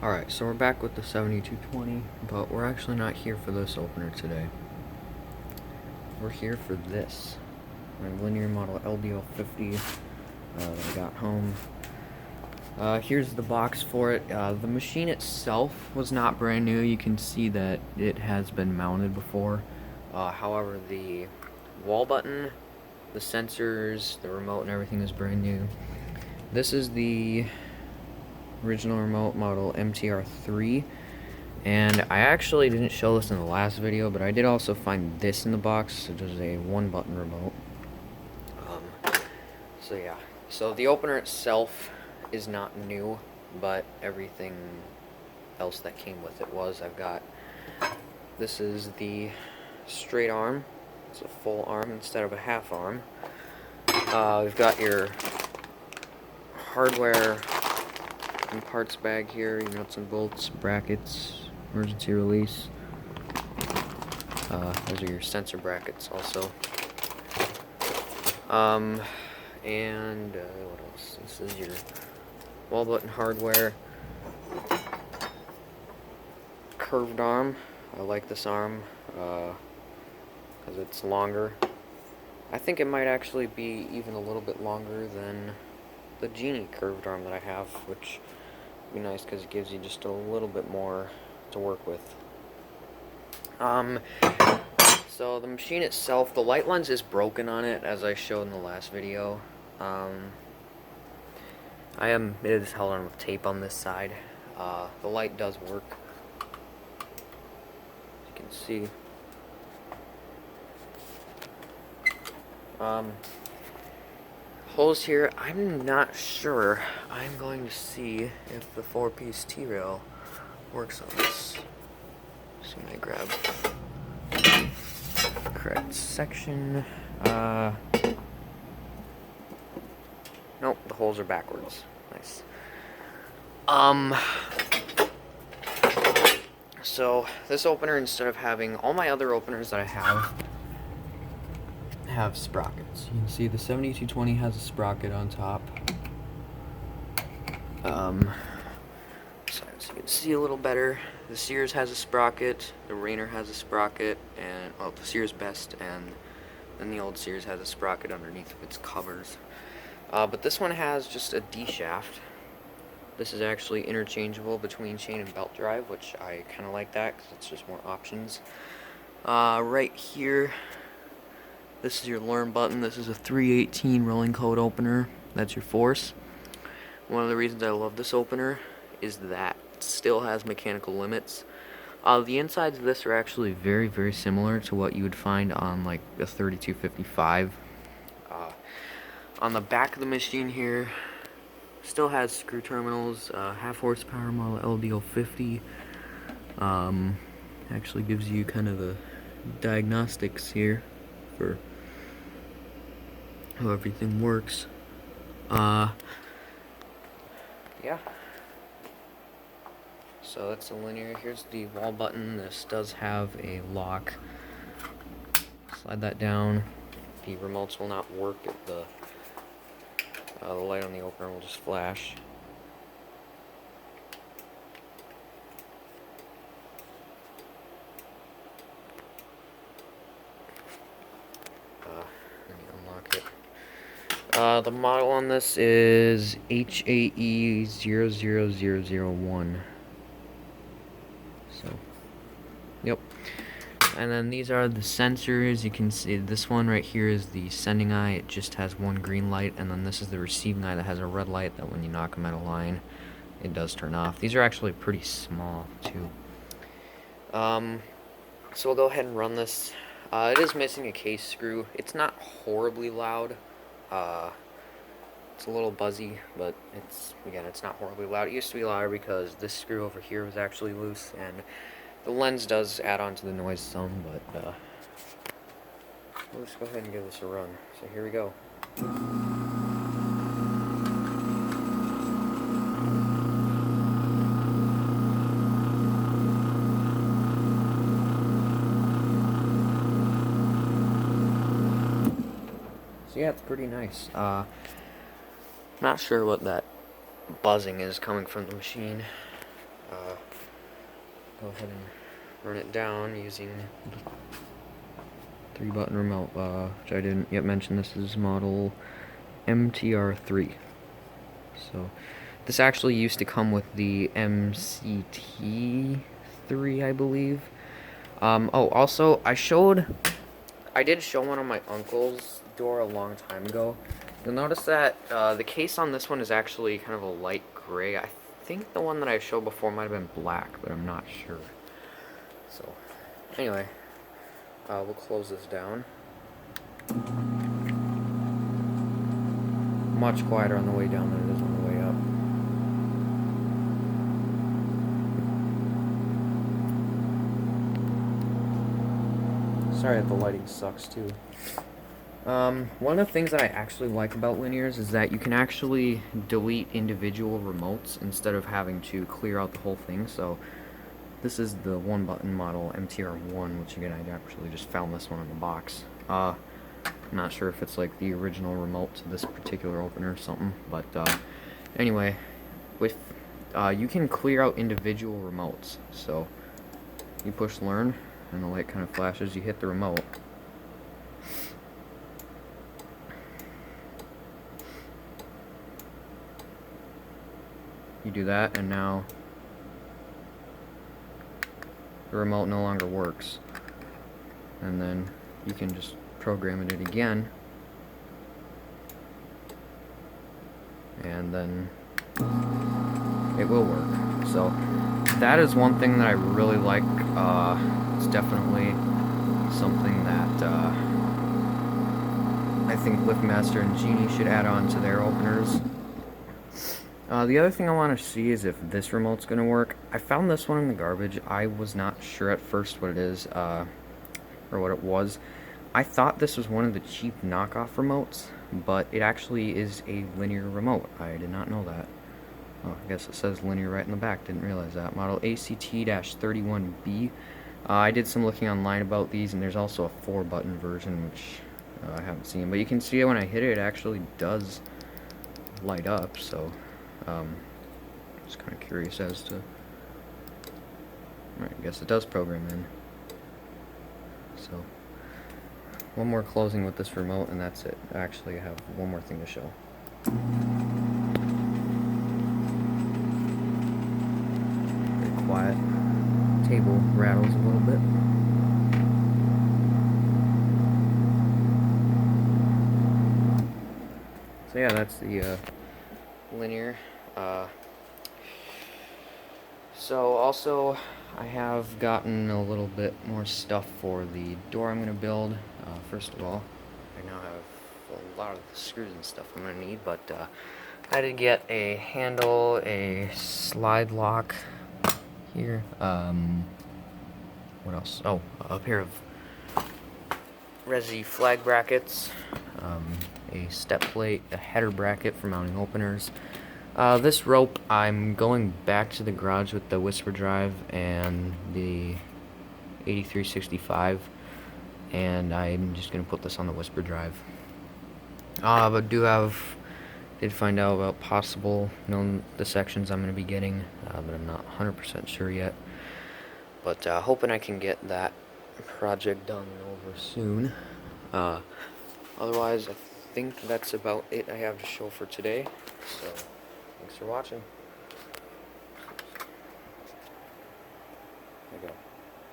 Alright, so we're back with the 7220, but we're actually not here for this opener today. We're here for this. My linear model LDO50 that I got home. Here's the box for it. The machine itself was not brand new. You can see that it has been mounted before. However, the wall button, the sensors, the remote, and everything is brand new. This is the original remote model MTR3, and I actually didn't show this in the last video, but I did also find this in the box. It is a one-button remote. So yeah, so the opener itself is not new, but everything else that came with it was. This is the straight arm. It's a full arm instead of a half arm. We've got your hardware and parts bag here, your nuts and bolts, brackets, emergency release. Those are your sensor brackets also. And what else? This is your wall button hardware. Curved arm. I like this arm because it's longer. I think it might actually be even a little bit longer than the Genie curved arm that I have, which would be nice because it gives you just a little bit more to work with. So the machine itself, the light lens is broken on it, as I showed in the last video. It is held on with tape on this side. The light does work, as you can see. Holes here, I'm not sure. I'm going to see if the 4-piece T-rail works on this. So I'm going to grab the correct section. Nope, the holes are backwards. Nice. So this opener, instead of having all my other openers that I have sprockets. You can see the 7220 has a sprocket on top. So you can see a little better. The Sears has a sprocket, the Rainer has a sprocket, and well, the Sears Best, and then the old Sears has a sprocket underneath its covers. But this one has just a D shaft. This is actually interchangeable between chain and belt drive, which I kind of like that because it's just more options. Right here, this is your learn button. This is a 318 rolling code opener. That's your force. One of the reasons I love this opener is that it still has mechanical limits. The insides of this are actually very, very similar to what you would find on like a 3255. On the back of the machine here, still has screw terminals, half horsepower model LDO50. Actually gives you kind of the diagnostics here for how everything works. Yeah. So that's the linear. Here's the wall button. This does have a lock. Slide that down. The remotes will not work if the light on the opener will just flash. Let me unlock it. The model on this is HAE00001. So, yep. And then these are the sensors. You can see this one right here is the sending eye. It just has one green light, and then this is the receiving eye that has a red light that when you knock them out of line, it does turn off. These are actually pretty small too. So we'll go ahead and run this. It is missing a case screw. It's not horribly loud. It's a little buzzy, but it's not horribly loud. It used to be louder because this screw over here was actually loose, and the lens does add on to the noise some, but let's go ahead and give this a run. So here we go. So yeah, it's pretty nice. Not sure what that buzzing is coming from the machine. go ahead and run it down using 3-button remote, which I didn't yet mention. This is model MTR3. So this actually used to come with the MCT3, I believe. Oh, also, I did show one on my uncle's door a long time ago. You'll notice that the case on this one is actually kind of a light gray. I think the one that I showed before might have been black, but I'm not sure. So, anyway, we'll close this down. Much quieter on the way down than it is on the way up. Sorry that the lighting sucks too. One of the things that I actually like about linears is that you can actually delete individual remotes instead of having to clear out the whole thing. So this is the 1-button model MTR1, which again, I actually just found this one in the box. I'm not sure if it's like the original remote to this particular opener or something, but anyway, with you can clear out individual remotes. So you push learn and the light kind of flashes, you hit the remote. You do that, and now the remote no longer works. And then you can just program it again, and then it will work. So that is one thing that I really like. It's definitely something that I think LiftMaster and Genie should add on to their openers. The other thing I want to see is if this remote's going to work. I found this one in the garbage. I was not sure at first what it is, or what it was. I thought this was one of the cheap knockoff remotes, but it actually is a linear remote. I did not know that. Oh, I guess it says linear right in the back. Didn't realize that. Model ACT-31B. I did some looking online about these, and there's also a 4-button version, which I haven't seen. But you can see when I hit it, it actually does light up, so just kind of curious as to... Alright, I guess it does program in. So, one more closing with this remote, and that's it. Actually, I have one more thing to show. Very quiet. Table rattles a little bit. So yeah, that's the linear. So also, I have gotten a little bit more stuff for the door I'm going to build. First of all, I now have a lot of the screws and stuff I'm going to need, but I had to get a handle, a slide lock here. What else? Oh, a pair of Resi flag brackets, a step plate, a header bracket for mounting openers. This rope, I'm going back to the garage with the Whisper Drive and the 8365, and I'm just going to put this on the Whisper Drive. But did find out about the sections I'm going to be getting, but I'm not 100% sure yet. But hoping I can get that project done and over soon. Otherwise, I think that's about it I have to show for today. So, thanks for watching. There you go.